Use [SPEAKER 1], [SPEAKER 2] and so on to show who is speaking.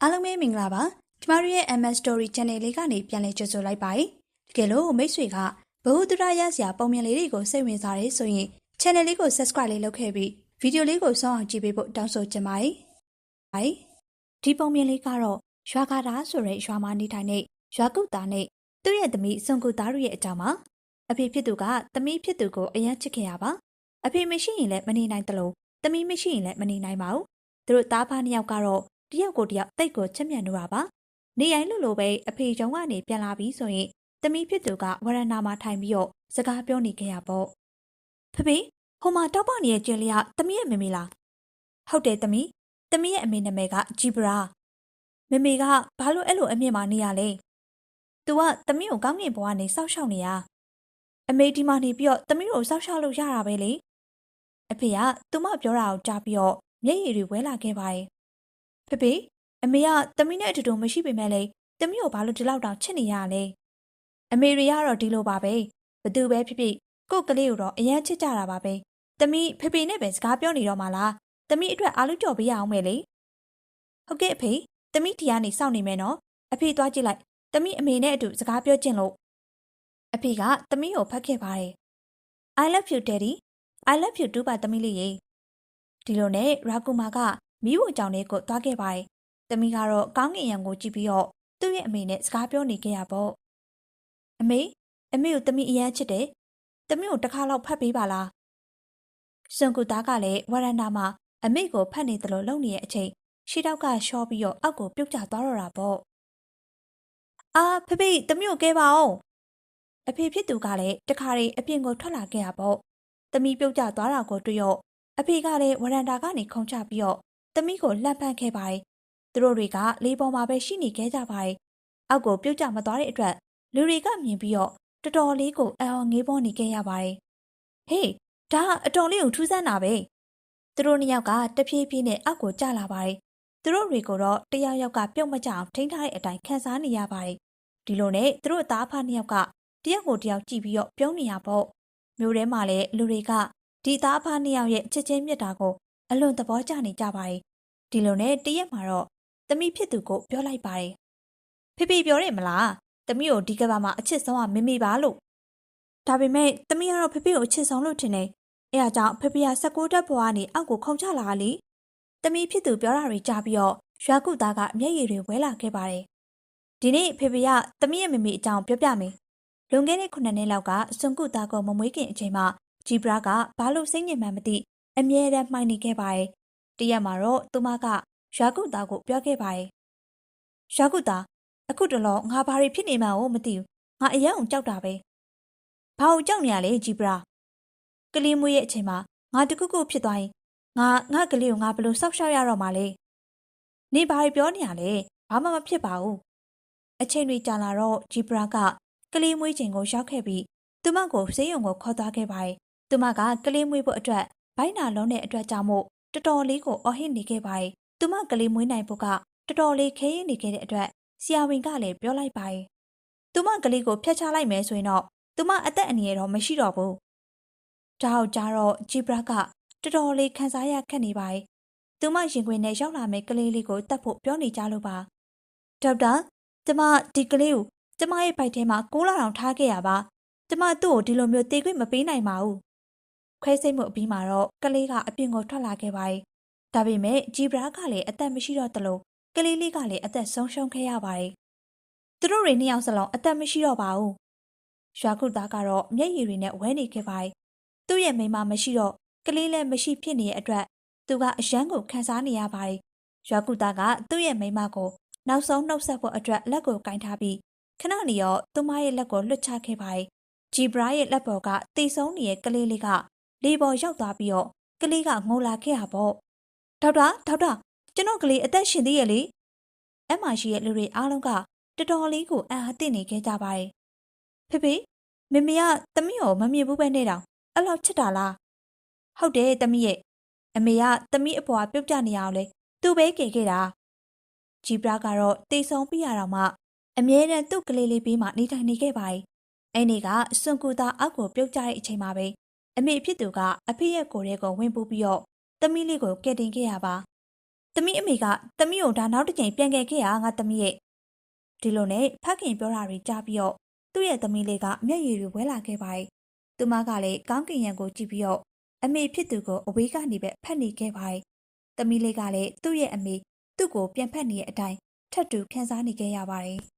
[SPEAKER 1] အားလုံးပဲမင်္ဂလာပါကျမတို့ရဲ့ MS Story Channel လေးကနေပြန်လည်ကြိုဆိုလိုက်ပါတယ်တကယ်လို့မိတ်ဆွေကဘ ഹു တုဒရရစရာပုံမြင်လေးတွေကိုစိတ်ဝင်စားရဲဆိုရင် Channel လေးကို Subscribe လေးလုပ်ခဲ့ပြီးဗီဒီယိုလေးကိုဆုံးအောင်ကြည့်ပေးဖို့တောင်းဆိုချင်ပါတယ်ဒီပုံမြင်လေးကတော့ရွာကာတာဆိုတဲ့ရွာမှာနေထိုင်တဲ့ရွာကုတာနဲ့သူ့ရဲ့သမီးစွန်ကူသားတို့ရဲ့အကြောင်းပါအဖေဖြစ်သူကသမီးဖြစ်သူကိုအယမ်းချစ်ခင်ရပါအဖေမရှိရင်လည်းမနေနိုင်တယ်လို့သမီးမရှိရင်လည်းမနေနိုင်ပါဘူးသူတို့သားဖားနှစ်ယောက်ကတော့တယောက်ကိုတယောက်တိတ်ကိုချစ်မြတ်နေတာပါနေရင်လို့ပဲအဖေရုံကနေပြန်လာပြီးဆိုရင်သမီးဖြစ်သူကဝရဏာမှာထိုင်ပြီးတော့စကားပြောနေကြရပေါ့ဖေဖေဟိုမှာတောက်ပနေတဲ့ကျင်းလေးကသမီးရဲ့မေမေလားဟုတ်တယ်သမီးရဲ့အမေနာမည်ကဂျီဘရာမေမေကဘာလို့အဲ့လိုအမြင့်မှာနေရလဲ။ तू ကသမီးကိုကောင်းကင်ဘဝကနေစောက်ရှောက်နေရ။အမေဒီမှာနေပြီးတော့သမီးကိုစောက်ရှောက်လို့ရတာပဲလေ။အဖေကသူမပြောတာကိုကြားပြီးတော့မျက်ရည်တွေဝဲလာခဲ့ပါရဲ့။ဖေဖေအမေကသမီးနဲ့အတူတူမရှိပေမဲ့လေသမီးကိုဘာလို့ဒီလောက်တောင်ချစ်နေရလဲ။အမေတွေကတော့ဒီလိုပါပဲ။ဘသူပဲဖြစ်ဖြစ်ကို့ကလေးကိုတော့အယမ်းချစ်ကြတာပါပဲ။သမီးဖေဖေနဲ့ပဲစကားပြောနေတော့မှလား။သမီးအတွက်အားလုံးကြော်ပေးရအောင်မယ်လေ။ဟုတ်ကဲ့အဖေသမီးဒီကနေစောင့်နေမယ်နော်။အဖေသွားကြည့်လိုက်။သမီးအမေနဲ့အတူစကားပြောကျင်လို့အဖေကသမီးကိုဖတ်ခဲ့ပါတယ်။ I love you daddy I love you too ပါသမီးလေးရေဒီလိုနဲ့ရာကူမာကမိဖို့ကြောင့်လေးကိုသွားခဲ့ပါတယ်။သမီးကတော့ကောင်းကင်ရံကိုကြည့်ပြီးတော့သူ့ရဲ့အမေနဲ့စကားပြောနေခဲ့ရပေါ့။အမေကိုသမီးအယမ်းချစ်တယ်။သမီးကိုတစ်ခါလောက်ဖတ်ပေးပါလား။စွန်ကူသားကလည်းဝရဏာမှာအမေကိုဖတ်နေတယ်လို့လုံနေတဲ့အချိန်ရှေ့တောက်ကရှော့ပြီးတော့အောက်ကိုပြုတ်ကျသွားတော့တာပေါ့။အာဖေဖေသမီးကိုကဲပါအောင်။အဖေဖြစ်သူကလည်းတခါတည်းအပြင်ကိုထွက်လာခဲ့ရပေါ့။သမီးပြုတ်ကျသွားတာကိုတွေ့ရောအဖေကလည်းဝရန်တာကနေခုန်ချပြီးတော့သမီးကိုလှမ်းပန်းခဲ့ပါတယ်။သူတို့တွေကလေပေါ်မှာပဲရှိနေခဲ့ကြပါတယ်။အောက်ကိုပြုတ်ကျမသွားတဲ့အတွက်လူတွေကမြင်ပြီးတော့တော်တော်လေးကိုအံ့ဩငေးပေါ်နေခဲ့ရပါတယ်။ဟေးဒါအတော်လေးကိုထူးဆန်းတာပဲ။သူတို့နှစ်ယောက်ကတဖြည်းဖြည်းနဲ့အောက်ကိုကျလာပါတယ်။သူတို့တွေကိုတော့တယောက်ယောက်ကပြုတ်မကြအောင်ထိန်းထားတဲ့အတိုင်းခံစားနေရပါတယ်။ဒီလိုနဲ့သူတို့သားဖားနှစ်ယောက်ကတယောက်ကိုတယောက်ကြည့်ပြီးတော့ပြုံးနေရပေါ့မျိုးထဲမှာလည်းလူတွေကဒီသားဖားနှစ်ယောက်ရဲ့ချစ်ချင်းမြတ်တာကိုအလွန်သဘောကျနေကြပါတယ်ဒီလိုနဲ့တရက်မှာတော့သမီးဖြစ်သူကိုပြောလိုက်ပါတယ်ဖေဖေပြောတယ်မလားသမီးကိုဒီကဘာမှာအချစ်ဆုံးကမေမေပါလို့ဒါပေမဲ့သမီးကတော့ဖေဖေကိုအချစ်ဆုံးလို့ထင်တယ်အဲဒါကြောင့်ဖေဖေက16တက်ဘွားကနေအောက်ကိုခုန်ချလာလေသမီးဖြစ်သူပြောတာတွေကြားပြီးတော့ရွာကုသားကမျက်ရည်တွေဝဲလာခဲ့ပါတယ်ဒီနေ့ဖေဖေကသမီးရဲ့မေမေအကြောင်းပြောပြမယ်လွန်ခဲ့တဲ့9နှစ်လောက်ကစွန်ကုသားကိုမမွေးခင်အချိန်မှာဂျီဘရာကဘာလို့စိတ်ညစ်မှန်းမသိအမြဲတမ်းမှိုင်းနေခဲ့ပါတယ်။တရက်မှာတော့သူမကရွာကုသားကိုပြောခဲ့ပါတယ်။ရွာကုသားအခုတလောငါဘာတွေဖြစ်နေမှန်းမသိဘူး။ငါအယံအောင်ကြောက်တာပဲ။ဘာလို့ကြောက်နေရလဲဂျီဘရာ။ကလေးမွေးရဲ့အချိန်မှာငါတခုခုဖြစ်သွားရင်ငါကလေးကိုငါဘယ်လိုစောက်ရှောက်ရတော့မှလဲ။နေဘာတွေပြောနေရလဲ။ဘာမှမဖြစ်ပါဘူး။အချိန်တွေကြာလာတော့ဂျီဘရာကကလေးမွေးချိန်ကိုရောက်ခဲ့ပြီးသူမကိုဆေးရုံကိုခေါ်သွားခဲ့ပါတယ်။သူမကကလေးမွေးဖို့အတွက်ဘိုင်းနာလုံးတဲ့အတွက်ကြောင့်မို့တော်တော်လေးကိုအော်ဟစ်နေခဲ့ပါတယ်။သူမကလေးမွေးနိုင်ဖို့ကတော်တော်လေးခဲရင်နေခဲ့တဲ့အတွက်ဆရာဝန်ကလည်းပြောလိုက်ပါတယ်။သူမကလေးကိုဖျက်ချလိုက်မယ်ဆိုရင်တော့သူမအသက်အန္တရာယ်တော့မရှိတော့ဘူး။ဒါဟုတ်ကြတော့ဂျီဘရာကတော်တော်လေးခံစားရခက်နေပါတယ်။သူမရင်ခွင်နဲ့ရောက်လာမယ့်ကလေးလေးကိုတတ်ဖို့ပြောနေကြလို့ပါ။ဒေါက်တာကျမဒီကလေးကိုကျမရဲ့ဘိုက်ထဲမှာ6လအောင်ထားခဲ့ရပါကျမသူ့ကိုဒီလိုမျိုးတေးခွင့်မပေးနိုင်ပါဘူးခွဲစိတ်မှုအပြီးမှာတော့ကလေးကအပြင်ကိုထွက်လာခဲ့ပါတယ်ဒါပေမဲ့ဂျီဘရာကလည်းအသက်မရှိတော့တလို့ကလေးလေးကလည်းအသက်ဆုံးရှုံးခဲ့ရပါတယ်သူတို့တွေနှစ်ယောက်စလုံးအသက်မရှိတော့ပါဘူးရွာကုသားကတော့မျက်ရည်တွေနဲ့ဝဲနေခဲ့ပါတယ်သူ့ရဲ့မိန်းမမရှိတော့ကလေးလည်းမရှိဖြစ်နေတဲ့အတွက်သူကအယမ်းကိုခံစားနေရပါတယ်ရွာကုသားကသူ့ရဲ့မိန်းမကိုနောက်ဆုံးနှုတ်ဆက်ဖို့အတွက်လက်ကိုကင်ထားပြီးခဏနေရောသူမရဲ့လက်ကိုလွှတ်ချခဲ့ပါတယ်ဂျီဘရာရဲ့လက်ပေါ်ကတိတ်ဆုံးနေတဲ့ကလေးလေးကလေပေါ်ရောက်သွားပြီးတော့ကလေးကငိုလာခဲ့ရပေါ့ဒေါက်တာကျွန်တော်ကလေးအသက်ရှင်သေးရဲ့လေအဲ့မှာရှိတဲ့လူတွေအားလုံးကတော်တော်လေးကိုအံ့အားသင့်နေခဲ့ကြပါတယ်ဖေဖေမေမေကသမီးကိုမမြင်ဘူးပဲနဲ့တောင်အဲ့လောက်ချစ်တာလားဟုတ်တယ်သမီးရဲ့အမေကသမီးအပေါ်ပြုတ်ကျနေအောင်လေသူ့ပဲကယ်ခဲ့တာဂျီဘရာကတော့တိတ်ဆုံးပြရတော့မှအမြဲတမ်းသူ့ကလေးလေးဘေးမှာနေထိုင်နေခဲ့ပါတယ်။အဲ့ဒီကစွန်ကူသားအောက်ကိုပြုတ်ကျတဲ့အချိန်မှာပဲအမေဖြစ်သူကအဖေရဲ့ကိုယ်ထဲကိုဝင်ပူးပြီးတော့သမီးလေးကိုကယ်တင်ခဲ့ရပါ သမီးအမေကသမီးကိုဒါနောက်တစ်ချိန်ပြန်ခဲ့ခဲ့ရငါသမီးရဲ့ဒီလိုနဲ့ဖခင်ပြောတာတွေကြားပြီးတော့သူ့ရဲ့သမီးလေးကမျက်ရည်တွေဝဲလာခဲ့ပါတယ်။သူမကလည်းကောင်းကင်ယံကိုကြည့်ပြီးတော့အမေဖြစ်သူကိုအဝေးကနေပဲဖက်နေခဲ့ပါတယ်။သမီးလေးကလည်းသူ့ရဲ့အမေသူ့ကိုပြန်ဖက်နေတဲ့အတိုင်းထပ်တူခံစားနေခဲ့ရပါတယ်။